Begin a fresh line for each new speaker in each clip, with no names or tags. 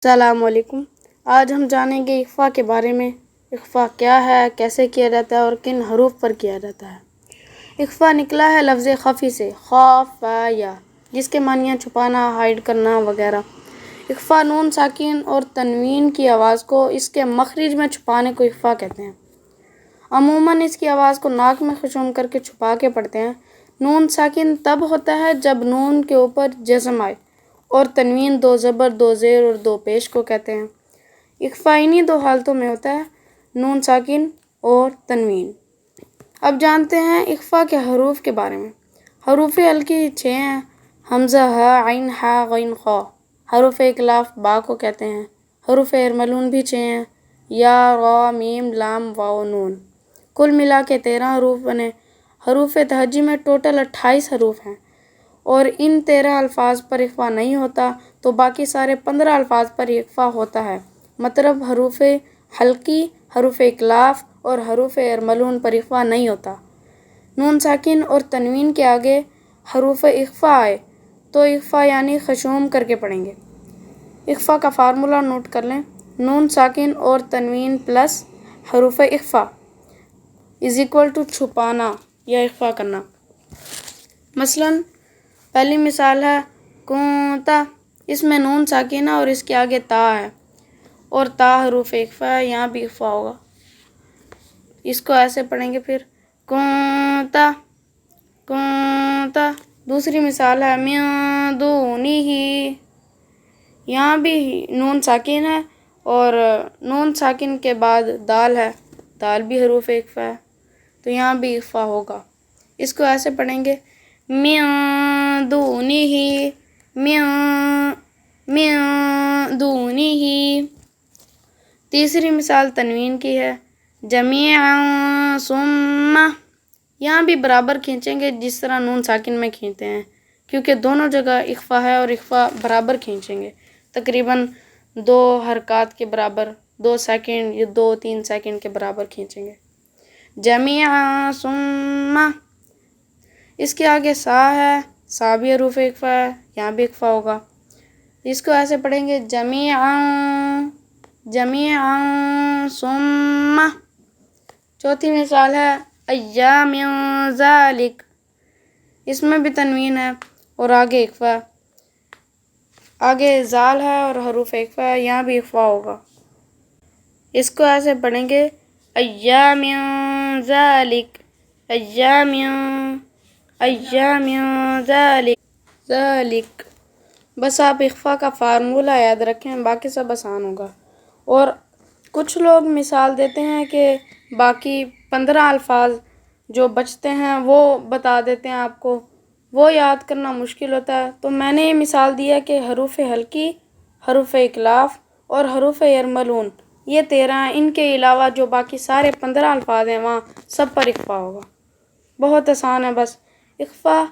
السلام علیکم۔ آج ہم جانیں گے اخفاء کے بارے میں۔ اخفاء کیا ہے، کیسے کیا جاتا ہے اور کن حروف پر کیا جاتا ہے۔ اخفاء نکلا ہے لفظ خفی سے، خاف یا، جس کے معنی ہیں چھپانا، ہائڈ کرنا وغیرہ۔ اخفاء نون ساکن اور تنوین کی آواز کو اس کے مخرج میں چھپانے کو اخفاء کہتے ہیں۔ عموماً اس کی آواز کو ناک میں خشوم کر کے چھپا کے پڑھتے ہیں۔ نون ساکن تب ہوتا ہے جب نون کے اوپر جزم آئے، اور تنوین 2 زبر 2 زیر اور 2 پیش کو کہتے ہیں۔ اخفاء انہی 2 حالتوں میں ہوتا ہے، نون ساکن اور تنوین۔ اب جانتے ہیں اخفاء کے حروف کے بارے میں۔ حروف حلقی 6 ہیں، حمزہ، ہ، عین، ح، غین، خ۔ حروف اکلاف با کو کہتے ہیں۔ حروف ارملون بھی 6 ہیں، یا، را، میم، لام، واو، نون۔ کل ملا کے 13 حروف بنے۔ حروف تہجی میں ٹوٹل 28 حروف ہیں، اور ان 13 الفاظ پر اخفاء نہیں ہوتا تو باقی سارے 15 الفاظ پر اخفاء ہوتا ہے، مطلب حروف حلقی، حروف اکلاف اور حروف ارملون پر اخفاء نہیں ہوتا۔ نون ساکن اور تنوین کے آگے حروف اخفاء آئے تو اخفاء یعنی خشوم کر کے پڑھیں گے۔ اخفاء کا فارمولہ نوٹ کر لیں، نون ساکن اور تنوین پلس حروف اخفاء = چھپانا یا اخفاء کرنا۔ مثلا پہلی مثال ہے کنتا، اس میں نون ساکنہ اور اس کے آگے تا ہے، اور تا حروف اخفاء ہے، یہاں بھی اخفاء ہوگا۔ اس کو ایسے پڑھیں گے پھر کنتا کنتا۔ دوسری مثال ہے من دونہ، یہاں بھی نون ساکن ہے اور نون ساکن کے بعد دال ہے، دال بھی حروف اخفاء ہے، تو یہاں بھی اخفاء ہوگا۔ اس کو ایسے پڑھیں گے من دونہ من دونہ۔ تیسری مثال تنوین کی ہے جمیعا ثم، یہاں بھی برابر کھینچیں گے جس طرح نون ساکن میں کھینچتے ہیں، کیونکہ دونوں جگہ اخفاء ہے اور اخفاء برابر کھینچیں گے، تقریباً 2 حرکات کے برابر، 2 سیکنڈ یا 2-3 سیکنڈ کے برابر کھینچیں گے۔ جمیعا ثم، اس کے آگے سا ہے، سا بھی حروف اخفاء ہے، یہاں بھی اخفاء ہوگا۔ اس کو ایسے پڑھیں گے جمیعا ثم۔ چوتھی مثال ہے ایام ذالک، اس میں بھی تنوین ہے اور آگے اخفاء، آگے زال ہے اور حروف اخفاء ہے، یہاں بھی اخفاء ہوگا۔ اس کو ایسے پڑھیں گے ایام ذالک ذالک۔ بس آپ اخفاء کا فارمولہ یاد رکھیں، باقی سب آسان ہوگا۔ اور کچھ لوگ مثال دیتے ہیں کہ باقی 15 الفاظ جو بچتے ہیں وہ بتا دیتے ہیں آپ کو، وہ یاد کرنا مشکل ہوتا ہے، تو میں نے یہ مثال دی ہے کہ حروف حلقی، حروف اکلاف اور حروف ارملون یہ 13 ہیں، ان کے علاوہ جو باقی سارے 15 الفاظ ہیں وہاں سب پر اخفاء ہوگا۔ بہت آسان ہے، بس اخفاء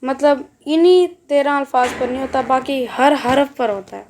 مطلب انہی 13 الفاظ پر نہیں ہوتا، باقی ہر حرف پر ہوتا ہے۔